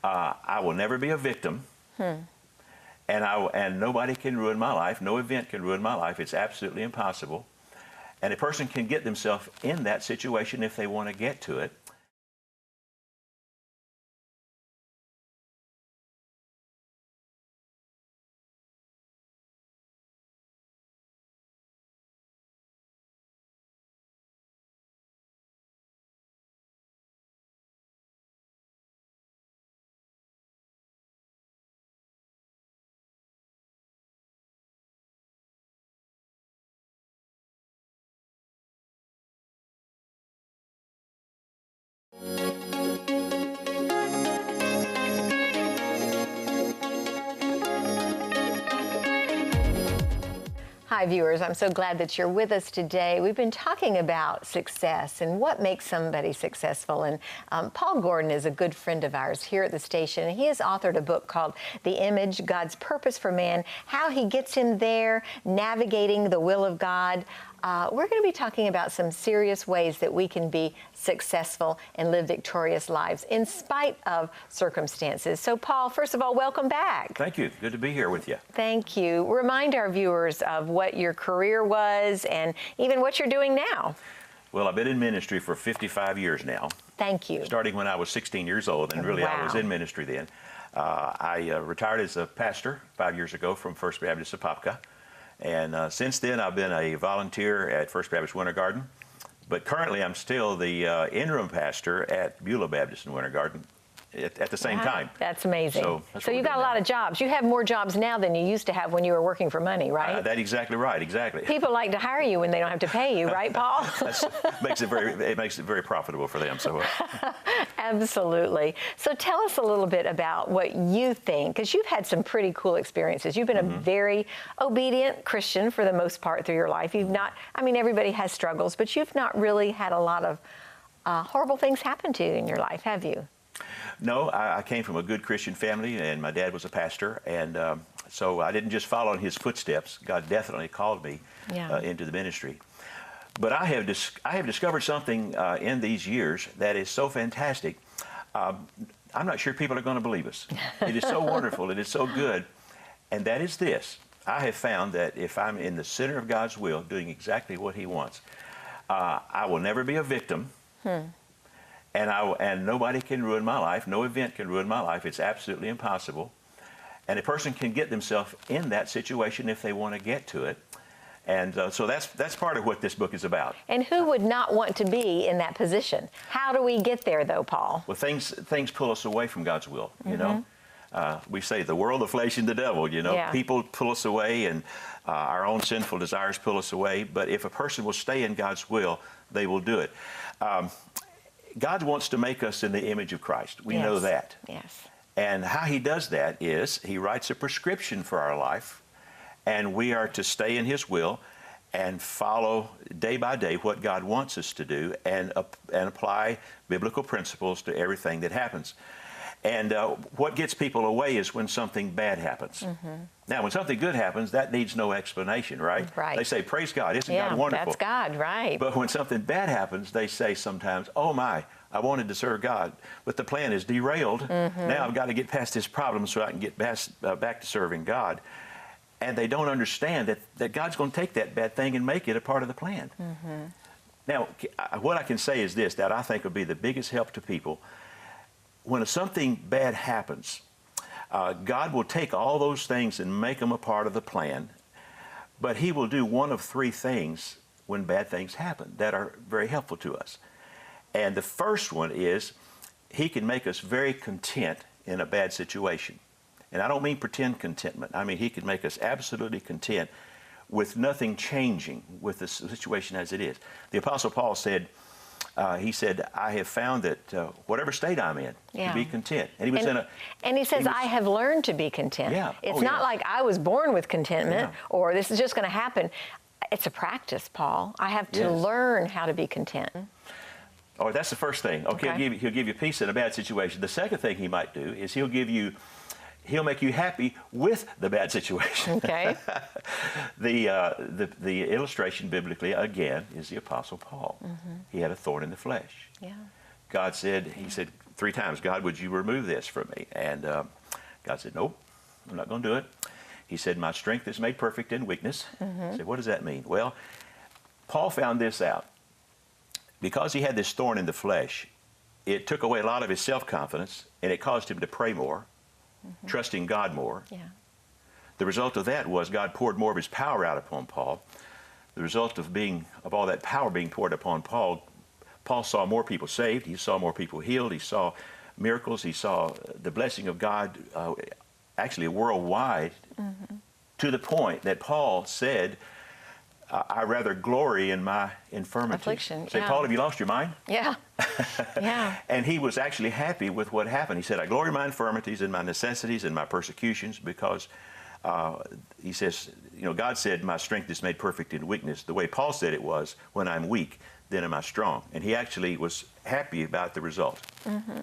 I will never be a victim. And nobody can ruin my life. No event can ruin my life. It's absolutely impossible. And a person can get themselves in that situation if they want to get to it.
Hi, viewers. I'm so glad that you're with us today. We've been talking about success and what makes somebody successful. And Paul Gordon is a good friend of ours here at the station. And he has authored a book called The Image, God's Purpose for Man, how he gets in there, navigating the will of God. We're going to be talking about some serious ways that we can be successful and live victorious lives in spite of circumstances. So, Paul, first of all, welcome back.
Thank you. Good to be here with you.
Thank you. Remind our viewers of what your career was and even what you're doing now.
Well, I've been in ministry for 55 years now.
Thank you.
Starting when I was 16 years old, and really I was in ministry then. I retired as a pastor 5 years ago from First Baptist of Apopka. And since then, I've been a volunteer at First Baptist Winter Garden. But currently, I'm still the interim pastor at Beulah Baptist in Winter Garden at the same time.
That's amazing.
So
you got a lot of jobs. You have more jobs now than you used to have when you were working for money, right?
That's exactly right. Exactly.
People like to hire you when they don't have to pay you, right, Paul?
It makes it very profitable for them. So.
Absolutely. So tell us a little bit about what you think, because you've had some pretty cool experiences. You've been a very obedient Christian for the most part through your life. You've not, I mean, everybody has struggles, but you've not really had a lot of horrible things happen to you in your life, have you?
No, I came from a good Christian family, and my dad was a pastor, and so I didn't just follow in his footsteps. God definitely called me into the ministry. But I have discovered something in these years that is so fantastic. I'm not sure people are going to believe us. It is so wonderful. It is so good. And that is this. I have found that if I'm in the center of God's will, doing exactly what He wants, I will never be a victim. And nobody can ruin my life. No event can ruin my life. It's absolutely impossible. And a person can get themselves in that situation if they want to get to it. And so that's part of what this book is about.
And who would not want to be in that position? How do we get there, though, Paul?
Well, things pull us away from God's will, you know. We say the world, the flesh, and the devil, you know.
Yeah.
People pull us away, and our own sinful desires pull us away. But if a person will stay in God's will, they will do it. God wants to make us in the image of Christ. We know that.
Yes.
And how He does that is He writes a prescription for our life, and we are to stay in His will and follow day by day what God wants us to do and apply biblical principles to everything that happens. And what gets people away is when something bad happens. Now, when something good happens, that needs no explanation, right?
Right.
They say, praise God, isn't
Yeah,
God wonderful?
that's God, right.
But when something bad happens, they say sometimes, oh my, I wanted to serve God, but the plan is derailed. Now I've got to get past this problem so I can get back to serving God. And they don't understand that God's going to take that bad thing and make it a part of the plan. Now, what I can say is this, that I think would be the biggest help to people. When something bad happens, God will take all those things and make them a part of the plan, but He will do one of three things when bad things happen that are very helpful to us. And the first one is He can make us very content in a bad situation. And I don't mean pretend contentment. I mean He can make us absolutely content with nothing changing with the situation as it is. The Apostle Paul said, he said, I have found that whatever state I'm in, to be content. And he was
and he says, I have learned to be content.
Yeah.
It's not like I was born with contentment or this is just going to happen. It's a practice, Paul. I have to learn how to be content.
Oh, that's the first thing. Okay. He'll give you peace in a bad situation. The second thing He might do is He'll make you happy with the bad situation. Okay. The illustration biblically, again, is the Apostle Paul. He had a thorn in the flesh.
Yeah.
God said, He said 3 times, God, would you remove this from me? And God said, nope, I'm not going to do it. He said, my strength is made perfect in weakness. I said, what does that mean? Well, Paul found this out. Because he had this thorn in the flesh, it took away a lot of his self-confidence, and it caused him to pray more, trusting God more.
Yeah.
The result of that was God poured more of His power out upon Paul. The result of all that power being poured upon Paul, Paul saw more people saved. He saw more people healed. He saw miracles. He saw the blessing of God actually worldwide, to the point that Paul said, I rather glory in my infirmity.
Affliction.
Say, Paul, have you lost your mind?
Yeah. Yeah.
And he was actually happy with what happened. He said, I glory in my infirmities and my necessities and my persecutions because he says, God said, my strength is made perfect in weakness. The way Paul said it was, when I'm weak, then am I strong. And he actually was happy about the result.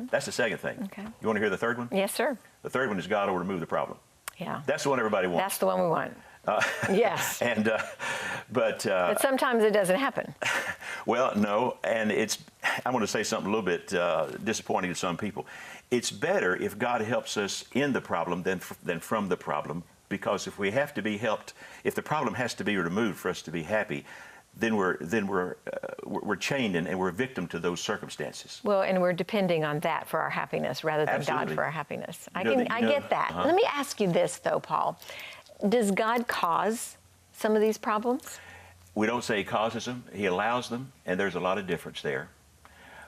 That's the second thing. Okay. You want to hear the third one?
Yes, sir.
The third one is God will remove the problem.
Yeah.
That's the one everybody wants.
That's the one we want. Yes.
But
sometimes it doesn't happen.
Well, no, and I'm going to say something a little bit disappointing to some people. It's better if God helps us in the problem than from the problem, because if we have to be helped, if the problem has to be removed for us to be happy, then we're chained and we're a victim to those circumstances.
Well, and we're depending on that for our happiness rather than God for our happiness. I get that. Let me ask you this, though, Paul. Does God cause some of these problems?
We don't say He causes them. He allows them, and there's a lot of difference there.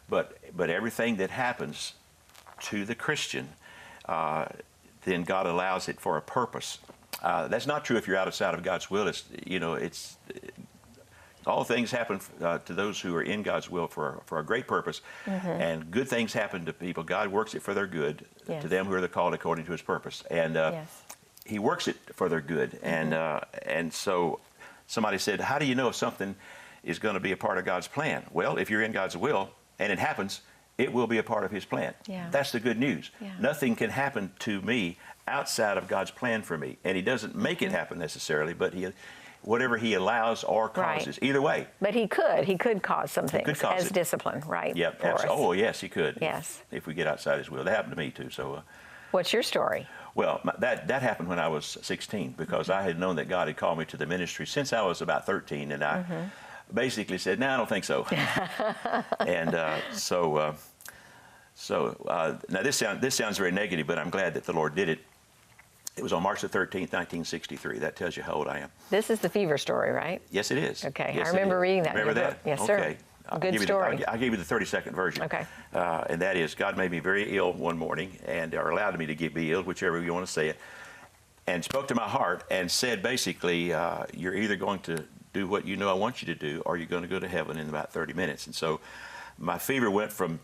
But everything that happens to the Christian, then God allows it for a purpose. That's not true if you're outside of God's will. All things happen to those who are in God's will for a great purpose, and good things happen to people. God works it for their good, to them who are called according to His purpose. And He works it for their good. And so somebody said, how do you know if something is going to be a part of God's plan? Well, if you're in God's will and it happens, it will be a part of His plan.
Yeah.
That's the good news.
Yeah.
Nothing can happen to me outside of God's plan for me. And He doesn't make it happen necessarily, but whatever he allows or
Right.
causes. Either way.
But he could cause some things
could cause
as
it.
discipline, right?
Yep.
for us.
Oh, yes, he could.
Yes.
If we get outside his will. That happened to me too. So,
What's your story?
well, that happened when I was 16 because I had known that God had called me to the ministry since I was about 13, and I basically said, "No, I don't think so." And now this sounds very negative, but I'm glad that the Lord did it. It was on March the 13th, 1963. That tells you how old I am.
This is the fever story, right?
Yes, it is.
Okay,
Yes,
I
it
remember
is.
reading that in
Remember
your
that?
book. Yes, sir.
Okay.
Good story.
I'll give you the 30-second version.
Okay.
And that is, God made me very ill one morning, or allowed me to be ill, whichever you want to say it, and spoke to my heart and said, basically, you're either going to do what you know I want you to do, or you're going to go to heaven in about 30 minutes. And so my fever went from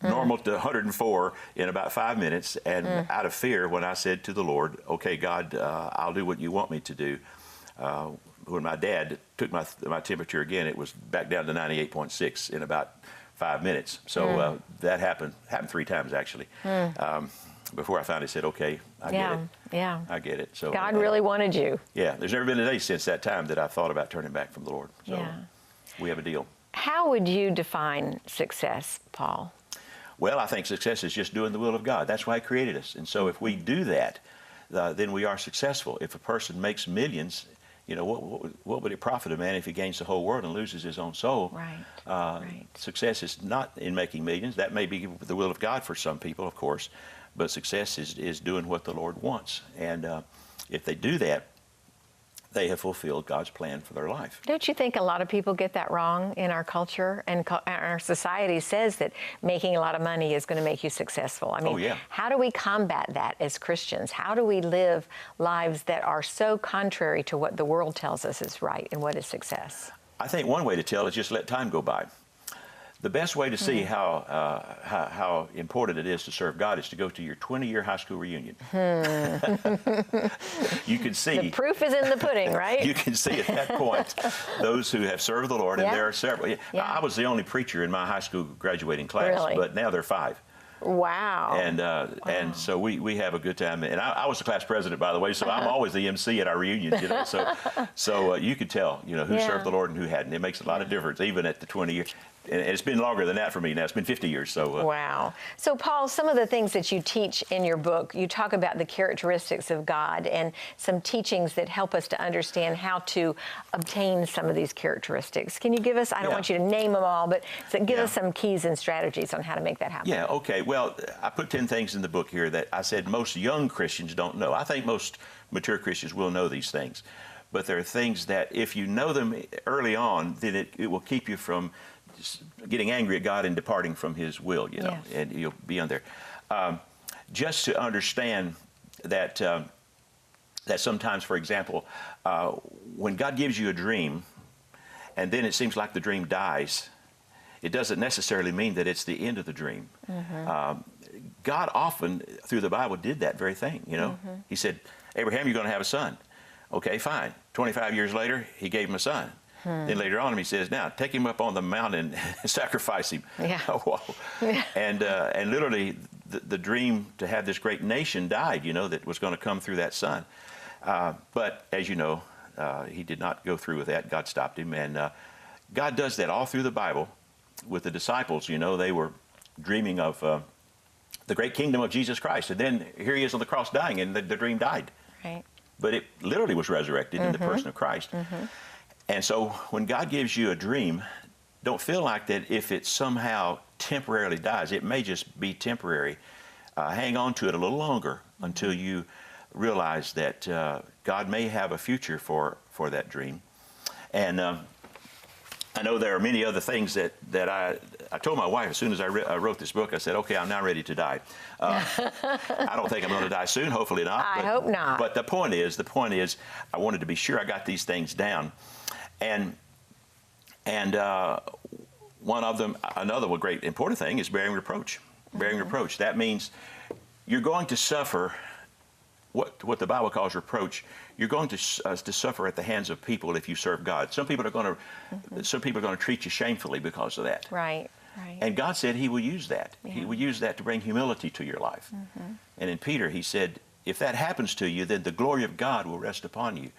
normal to 104 in about 5 minutes, and out of fear, when I said to the Lord, "Okay, God, I'll do what you want me to do," when my dad took my temperature again, it was back down to 98.6 in about 5 minutes. So that happened 3 times actually. Before I finally said, "Okay, I get it.
Yeah.
I get it." So
God really wanted you.
Yeah, there's never been a day since that time that I thought about turning back from the Lord. So
Yeah.
we have a deal.
How would you define success, Paul?
Well, I think success is just doing the will of God. That's why He created us. And so if we do that, then we are successful. If a person makes millions, you know, what would it profit a man if he gains the whole world and loses his own soul?
Right. Right.
Success is not in making millions. That may be the will of God for some people, of course, but success is doing what the Lord wants. And if they do that, they have fulfilled God's plan for their life.
Don't you think a lot of people get that wrong in our culture, and our society says that making a lot of money is going to make you successful? I mean,
Oh, yeah.
How do we combat that as Christians? How do we live lives that are so contrary to what the world tells us is right and what is success?
I think one way to tell is just let time go by. The best way to see how important it is to serve God is to go to your 20-year high school reunion. You can see.
The proof is in the pudding, right?
You can see at that point those who have served the Lord, and
Yeah.
there are several.
Yeah.
I was the only preacher in my high school graduating class,
Really?
but now there are 5.
Wow.
And so we have a good time. And I was the class president, by the way, so I'm always the MC at our reunions. You know, so you could tell, you know, who
Yeah.
served the Lord and who hadn't. It makes a lot of difference, even at the 20 years. And it's been longer than that for me now. It's been 50 years. So
Wow. So, Paul, some of the things that you teach in your book, you talk about the characteristics of God and some teachings that help us to understand how to obtain some of these characteristics. Can you give us, I don't
Yeah.
want you to name them all, but give
Yeah.
us some keys and strategies on how to make that happen.
Yeah, okay. Well, I put 10 things in the book here that I said most young Christians don't know. I think most mature Christians will know these things. But there are things that if you know them early on, then it will keep you from getting angry at God and departing from His will, you know,
Yes.
and you'll be on there. Just to understand that that sometimes, for example, when God gives you a dream and then it seems like the dream dies, it doesn't necessarily mean that it's the end of the dream. God often, through the Bible, did that very thing, you know. He said, "Abraham, you're going to have a son." Okay, fine. 25 years later, He gave him a son. Then later on, He says, "Now take him up on the mountain and sacrifice him."
Yeah.
Whoa. And literally, the dream to have this great nation died, you know, that was going to come through that son. But as you know, he did not go through with that. God stopped him. And God does that all through the Bible with the disciples. You know, they were dreaming of the great kingdom of Jesus Christ. And then here He is on the cross dying, and the dream died.
Right.
But it literally was resurrected in the person of Christ. And so when God gives you a dream, don't feel like that if it somehow temporarily dies. It may just be temporary. Hang on to it a little longer until you realize that God may have a future for that dream. And I know there are many other things that I told my wife as soon as I wrote this book. I said, "Okay, I'm now ready to die." I don't think I'm going to die soon. Hopefully not.
I hope not.
But the point is, I wanted to be sure I got these things down, and one of them, another great important thing is bearing reproach. Bearing reproach. That means you're going to suffer what the Bible calls reproach. You're going to suffer at the hands of people if you serve God. Some people are going to treat you shamefully because of that.
Right. Right.
And God said He will use that. He
Yeah.
will use that to bring humility to your life. And in Peter, He said, if that happens to you, then the glory of God will rest upon you.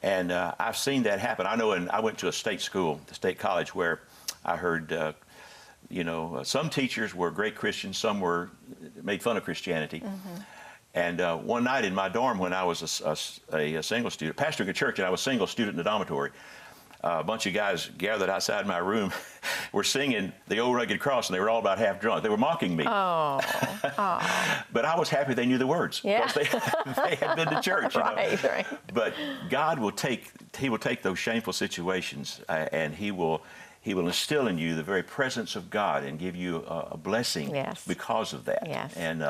And I've seen that happen. I know, I went to a state school, the state college, where I heard, some teachers were great Christians, some made fun of Christianity. And one night in my dorm, when I was a single student, pastoring a church, and I was a single student in the dormitory, a bunch of guys gathered outside my room were singing The Old Rugged Cross, and they were all about half drunk. They were mocking me.
Oh.
But I was happy they knew the words.
Yeah.
Because they had been to church.
Right.
But God will take those shameful situations and He will instill in you the very presence of God and give you a blessing because of that.
Yes.
And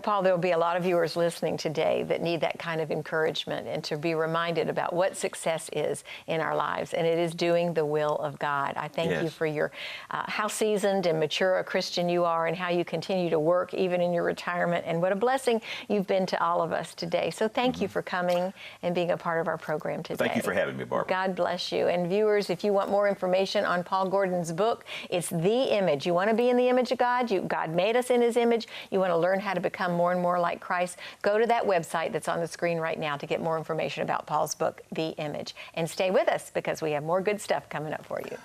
Paul, there will be a lot of viewers listening today that need that kind of encouragement and to be reminded about what success is in our lives, and it is doing the will of God. I thank you for your how seasoned and mature a Christian you are and how you continue to work even in your retirement, and what a blessing you've been to all of us today. So thank you for coming and being a part of our program today.
Thank you for having me, Barbara.
God bless you. And viewers, if you want more information on Paul Gordon's book, it's The Image. You want to be in the image of God? God made us in His image. You want to learn how to become more and more like Christ? Go to that website that's on the screen right now to get more information about Paul's book, The Image. And stay with us because we have more good stuff coming up for you.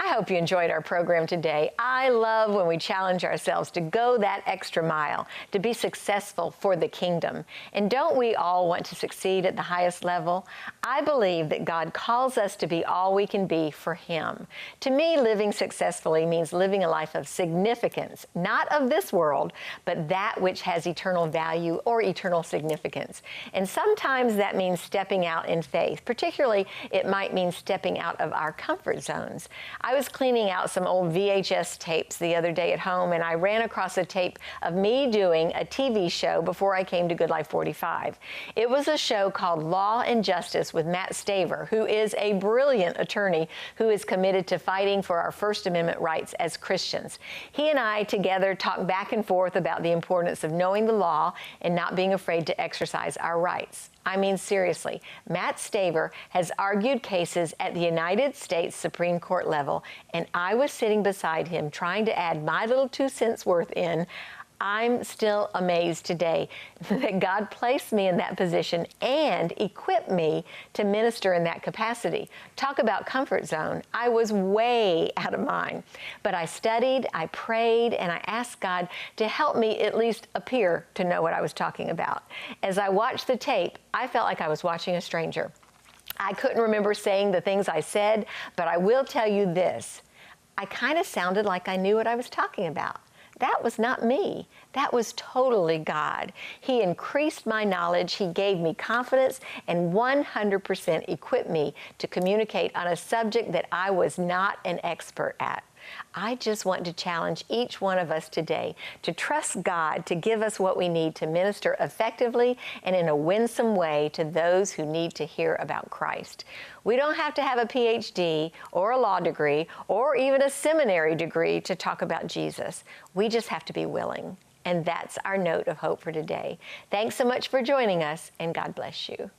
I hope you enjoyed our program today. I love when we challenge ourselves to go that extra mile, to be successful for the kingdom. And don't we all want to succeed at the highest level? I believe that God calls us to be all we can be for Him. To me, living successfully means living a life of significance, not of this world, but that which has eternal value or eternal significance. And sometimes that means stepping out in faith. Particularly, it might mean stepping out of our comfort zones. I was cleaning out some old VHS tapes the other day at home, and I ran across a tape of me doing a TV show before I came to Good Life 45. It was a show called Law and Justice with Matt Staver, who is a brilliant attorney who is committed to fighting for our First Amendment rights as Christians. He and I together talked back and forth about the importance of knowing the law and not being afraid to exercise our rights. I mean, seriously, Matt Staver has argued cases at the United States Supreme Court level, and I was sitting beside him trying to add my little 2 cents worth in. I'm still amazed today that God placed me in that position and equipped me to minister in that capacity. Talk about comfort zone. I was way out of mine. But I studied, I prayed, and I asked God to help me at least appear to know what I was talking about. As I watched the tape, I felt like I was watching a stranger. I couldn't remember saying the things I said, but I will tell you this. I kind of sounded like I knew what I was talking about. That was not me. That was totally God. He increased my knowledge, He gave me confidence, and 100% equipped me to communicate on a subject that I was not an expert at. I just want to challenge each one of us today to trust God to give us what we need to minister effectively and in a winsome way to those who need to hear about Christ. We don't have to have a PhD or a law degree or even a seminary degree to talk about Jesus. We just have to be willing. And that's our note of hope for today. Thanks so much for joining us, and God bless you.